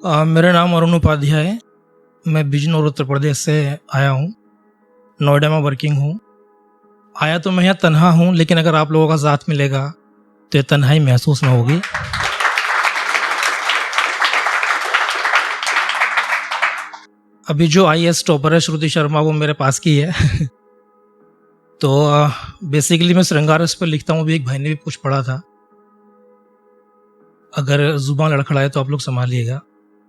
मेरा नाम अरुण उपाध्याय है। मैं बिजनौर उत्तर प्रदेश से आया हूँ। नोएडा में वर्किंग हूँ। आया तो मैं यहाँ तन्हा हूँ, लेकिन अगर आप लोगों का साथ मिलेगा तो ये तन्हाई महसूस ना होगी। अभी जो IAS टॉपर है श्रुति शर्मा, वो मेरे पास की है। तो बेसिकली मैं श्रृंगार रस पर लिखता हूँ। अभी एक भाई ने भी कुछ पढ़ा था। अगर जुबान लड़खड़ाए तो आप लोग संभालिएगा।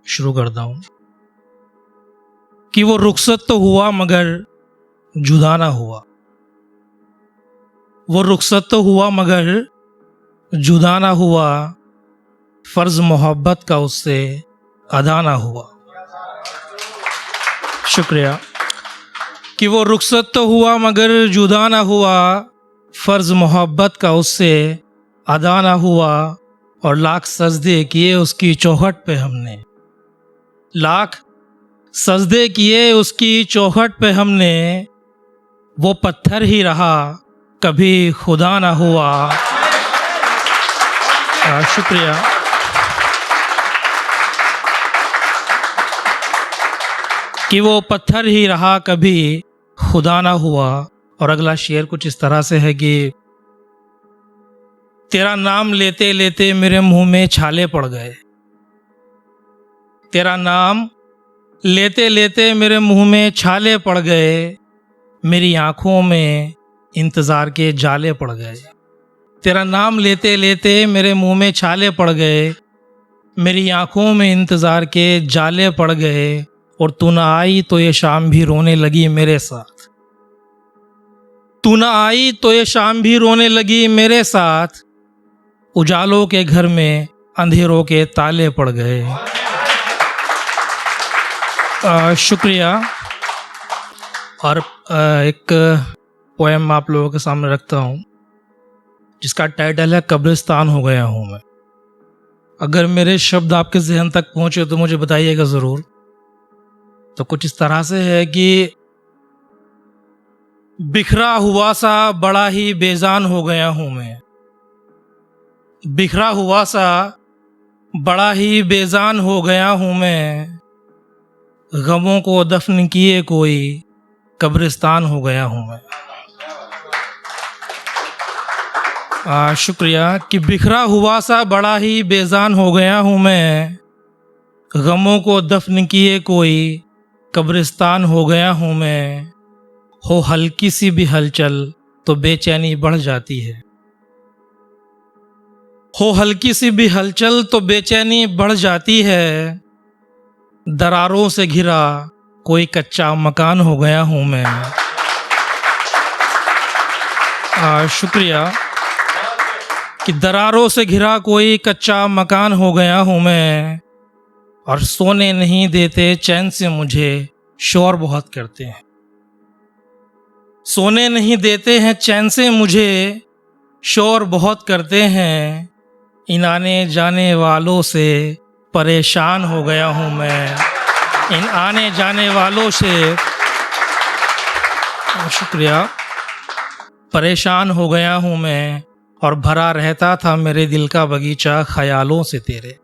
शुरू करता हूँ कि वो रुखसत तो हुआ मगर जुदा ना हुआ। वो रुखसत तो हुआ मगर जुदा ना हुआ। फर्ज मोहब्बत का उससे अदा ना हुआ। शुक्रिया। कि वो रुखसत तो हुआ मगर जुदा ना हुआ। फर्ज मोहब्बत का उससे अदा ना हुआ। और लाख सजदे किए उसकी चौखट पे हमने। लाख सजदे किए उसकी चौखट पे हमने। वो पत्थर ही रहा कभी खुदा ना हुआ। शुक्रिया। कि वो पत्थर ही रहा कभी खुदा ना हुआ। और अगला शेर कुछ इस तरह से है कि तेरा नाम लेते लेते मेरे मुंह में छाले पड़ गए। तेरा नाम लेते लेते मेरे मुंह में छाले पड़ गए। मेरी आंखों में इंतज़ार के जाले पड़ गए। तेरा नाम लेते लेते मेरे मुंह में छाले पड़ गए। मेरी आंखों में इंतज़ार के जाले पड़ गए। और तू ना आई तो ये शाम भी रोने लगी मेरे साथ। तू ना आई तो ये शाम भी रोने लगी मेरे साथ। उजालों के घर में अंधेरों के ताले पड़ गए। शुक्रिया। और एक पोएम आप लोगों के सामने रखता हूँ, जिसका टाइटल है कब्रिस्तान हो गया हूँ मैं। अगर मेरे शब्द आपके ज़हन तक पहुँचे तो मुझे बताइएगा ज़रूर। तो कुछ इस तरह से है कि बिखरा हुआ सा बड़ा ही बेजान हो गया हूँ मैं। बिखरा हुआ सा बड़ा ही बेजान हो गया हूँ मैं। गमों को दफन किए कोई कब्रिस्तान हो गया हूँ मैं। शुक्रिया। कि बिखरा हुआ सा बड़ा ही बेजान हो गया हूँ मैं। गमों को दफन किए कोई कब्रिस्तान हो गया हूँ मैं। हो हल्की सी भी हलचल तो बेचैनी बढ़ जाती है। हो हल्की सी भी हलचल तो बेचैनी बढ़ जाती है। दरारों से घिरा कोई कच्चा मकान हो गया हूँ मैं। शुक्रिया। कि दरारों से घिरा कोई कच्चा मकान हो गया हूँ मैं। और सोने नहीं देते चैन से मुझे शोर बहुत करते हैं। सोने नहीं देते हैं चैन से मुझे शोर बहुत करते हैं। इन आने जाने वालों से परेशान हो गया हूँ मैं। इन आने जाने वालों से शुक्रिया परेशान हो गया हूँ मैं। और भरा रहता था मेरे दिल का बगीचा ख्यालों से तेरे।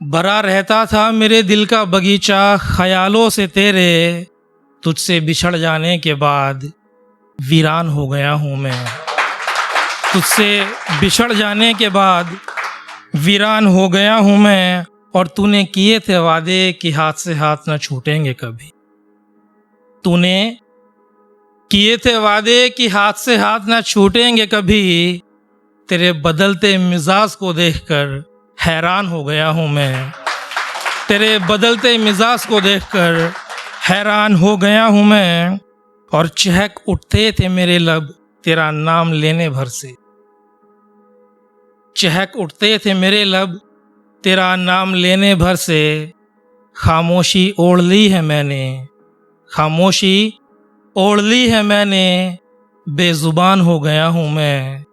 भरा रहता था मेरे दिल का बगीचा ख्यालों से तेरे। तुझसे बिछड़ जाने के बाद वीरान हो गया हूँ मैं। तुझसे बिछड़ जाने के बाद वीरान हो गया हूँ मैं। और तूने किए थे वादे कि हाथ से हाथ न छूटेंगे कभी। तूने किए थे वादे कि हाथ से हाथ न छूटेंगे कभी। तेरे बदलते मिजाज को देखकर हैरान हो गया हूँ मैं। तेरे बदलते मिजाज को देखकर हैरान हो गया हूँ मैं। और चहक उठते थे मेरे लब तेरा नाम लेने भर से। चहक उठते थे मेरे लब तेरा नाम लेने भर से। खामोशी ओढ़ ली है मैंने। खामोशी ओढ़ ली है मैंने। बेजुबान हो गया हूँ मैं।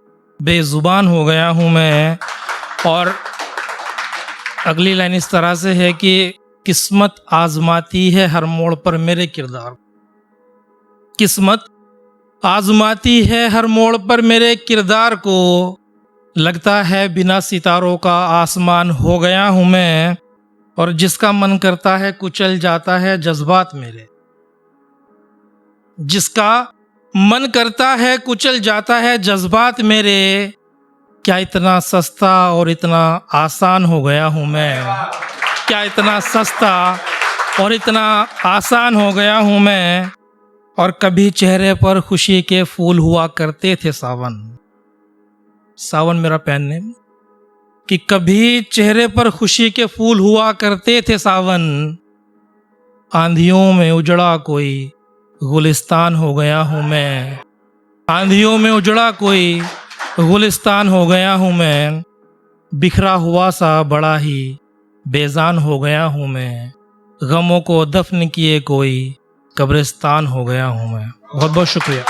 बेजुबान हो गया हूँ मैं। और अगली लाइन इस तरह से है कि किस्मत आजमाती है हर मोड़ पर मेरे किरदार। किस्मत आजमाती है हर मोड़ पर मेरे किरदार को। लगता है बिना सितारों का आसमान हो गया हूँ मैं, और जिसका मन करता है कुचल जाता है जज्बात मेरे। जिसका मन करता है कुचल जाता है जज्बात मेरे। क्या इतना सस्ता और इतना आसान हो गया हूँ मैं? क्या इतना सस्ता और इतना आसान हो गया हूँ मैं? और कभी चेहरे पर खुशी के फूल हुआ करते थे सावन। सावन मेरा पेन नेम। कि कभी चेहरे पर खुशी के फूल हुआ करते थे सावन। आंधियों में उजड़ा कोई गुलिस्तान हो गया हूँ मैं। आंधियों में उजड़ा कोई गुलिस्तान हो गया हूँ मैं। बिखरा हुआ सा बड़ा ही बेजान हो गया हूँ मैं। गमों को दफन किए कोई कब्रिस्तान हो गया हूँ मैं। बहुत बहुत शुक्रिया।